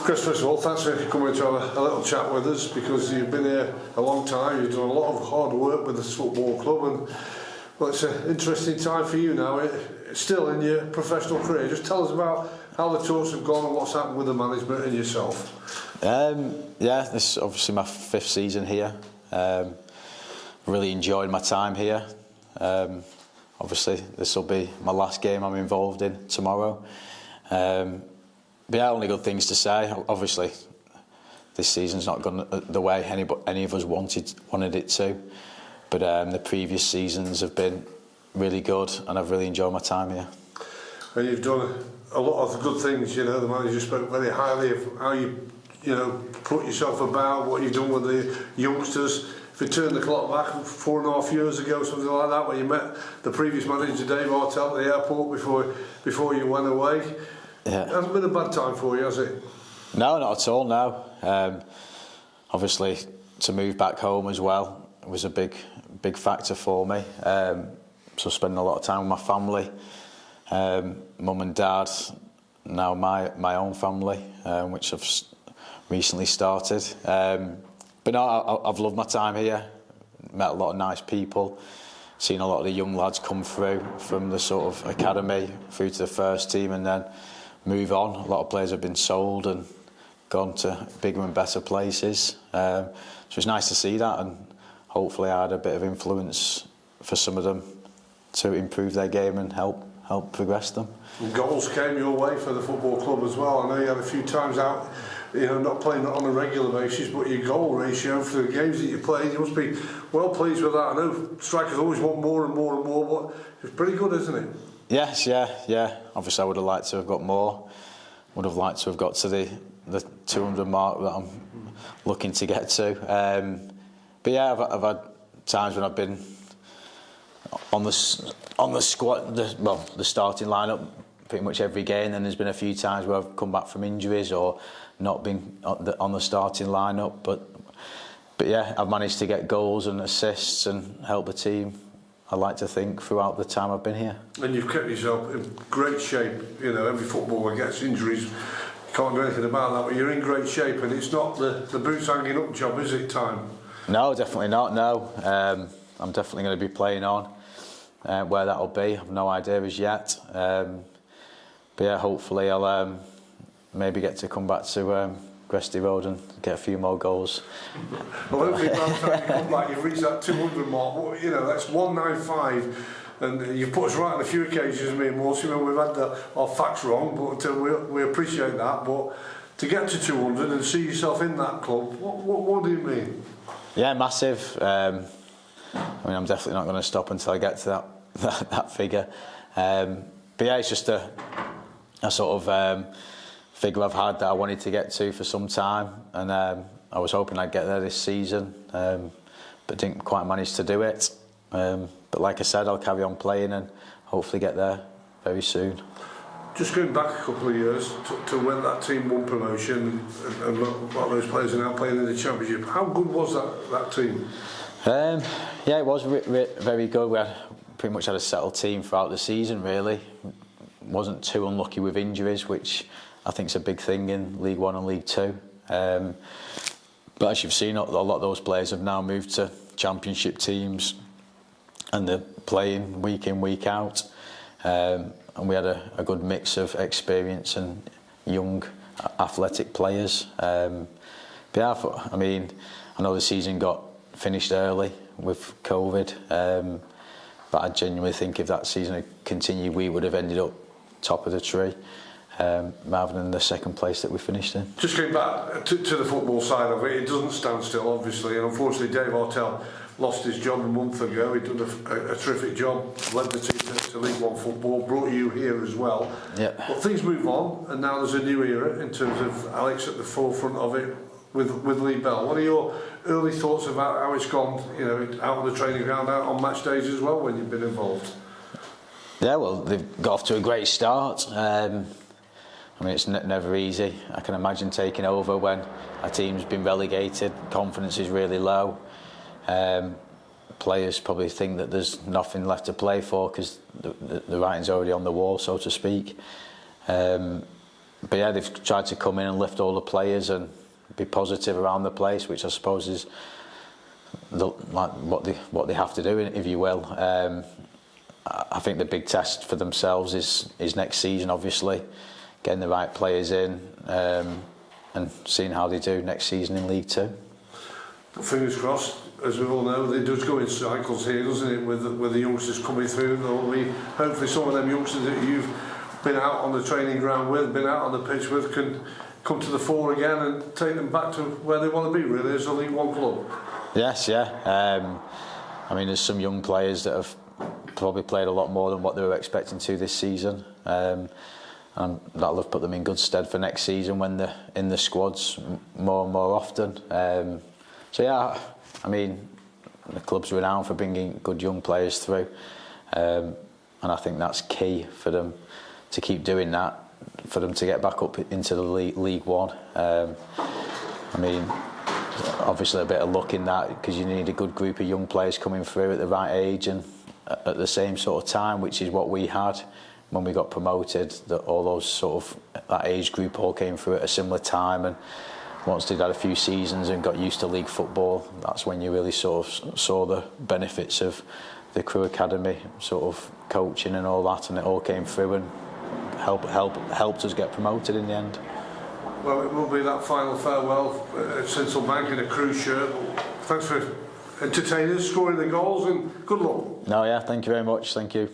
Chris, first of all, thanks for coming to have a little chat with us, because you've been here a long time, you've done a lot of hard work with this football club, and well, it's an interesting time for you now, still in your professional career. Just tell us about how the talks have gone and what's happened with the management and yourself. Yeah, this is obviously my 5th season here. Really enjoyed my time here. Obviously, this will be my last game I'm involved in tomorrow. But yeah, only good things to say. Obviously, this season's not gone the way any of us wanted it to. But the previous seasons have been really good, and I've really enjoyed my time here. And you've done a lot of good things. You know, the manager spoke very highly of how you put yourself about, what you've done with the youngsters. If you turn the clock back 4.5 years ago, something like that, when you met the previous manager, Dave Hartel, at the airport before you went away. Yeah. It hasn't been a bad time for you, has it? No, not at all, no. Obviously, to move back home as well was a big factor for me. So spending a lot of time with my family, mum and dad, now my own family, which I've recently started. But no, I've loved my time here, met a lot of nice people, seen a lot of the young lads come through from the sort of academy through to the first team and then move on. A lot of players have been sold and gone to bigger and better places. So it's nice to see that, and hopefully I had a bit of influence for some of them to improve their game and help progress them. And goals came your way for the football club as well. I know you had a few times out, not playing on a regular basis, but your goal ratio for the games that you played, you must be well pleased with that. I know strikers always want more and more and more, but it's pretty good, isn't it? Yes, yeah. Obviously, I would have liked to have got more. Would have liked to have got to the 200 mark that I'm looking to get to. But yeah, I've had times when I've been on the squad, the starting lineup pretty much every game. And there's been a few times where I've come back from injuries or not been on the starting lineup. But yeah, I've managed to get goals and assists and help the team, I like to think, throughout the time I've been here. And you've kept yourself in great shape. Every footballer gets injuries. You can't do anything about that, but you're in great shape, and it's not the boots hanging up job, is it, time? No, definitely not, no. I'm definitely going to be playing on. Where that'll be, I have no idea as yet. But yeah, hopefully I'll maybe get to come back to Gresty Road and get a few more goals. Well, hopefully by the time you come back, you've reached that 200 mark. That's 195, and you've put us right on a few occasions, me and Morty, when we've had our facts wrong, but we appreciate that. But to get to 200 and see yourself in that club, what do you mean? Yeah, massive. I'm definitely not going to stop until I get to that figure. But yeah, it's just a sort of figure I've had that I wanted to get to for some time, and I was hoping I'd get there this season, but didn't quite manage to do it. But like I said, I'll carry on playing and hopefully get there very soon. Just going back a couple of years to when that team won promotion, and a lot of those players are now playing in the Championship, how good was that team? Yeah, it was very good. We pretty much had a settled team throughout the season, really. Wasn't too unlucky with injuries, which I think is a big thing in League One and League Two. But as you've seen, a lot of those players have now moved to Championship teams, and they're playing week in, week out. And we had a good mix of experience and young, athletic players. But yeah, I know the season got finished early with COVID, but I genuinely think if that season had continued, we would have ended up top of the tree, rather than the second place that we finished in. Just getting back to the football side of it, it doesn't stand still, obviously, and unfortunately Dave Hartel lost his job a month ago. He'd done a terrific job, led the team to League One football, brought you here as well. Yeah. But things move on, and now there's a new era in terms of Alex at the forefront of it with Lee Bell. What are your early thoughts about how it's gone, out on the training ground, out on match days as well, when you've been involved? Yeah, well, they've got off to a great start. It's never easy. I can imagine taking over when a team's been relegated, confidence is really low. Players probably think that there's nothing left to play for because the writing's already on the wall, so to speak. But but yeah, they've tried to come in and lift all the players and be positive around the place, which I suppose is like what they have to do, if you will. I think the big test for themselves is next season, obviously, getting the right players in and seeing how they do next season in League Two. Fingers crossed. As we all know, it does go in cycles here, doesn't it, with the youngsters coming through. There'll be hopefully some of them youngsters that you've been out on the training ground with, been out on the pitch with, can come to the fore again and take them back to where they want to be, really, as a League One club. Yes, yeah. I mean, there's some young players that have probably played a lot more than what they were expecting to this season, and that'll have put them in good stead for next season when they're in the squads more and more often. So yeah, I mean, the club's renowned for bringing good young players through, and I think that's key for them to keep doing that, for them to get back up into the League One. I mean, obviously a bit of luck in that, because you need a good group of young players coming through at the right age and at the same sort of time, which is what we had when we got promoted. That all those sort of that age group all came through at a similar time, and once they'd had a few seasons and got used to league football, that's when you really sort of saw the benefits of the Crewe Academy sort of coaching and all that, and it all came through and helped us get promoted in the end. Well, it will be that final farewell at Central Bank in a Crewe shirt. Thanks for entertaining us, scoring the goals, and good luck. No, yeah, thank you very much. Thank you.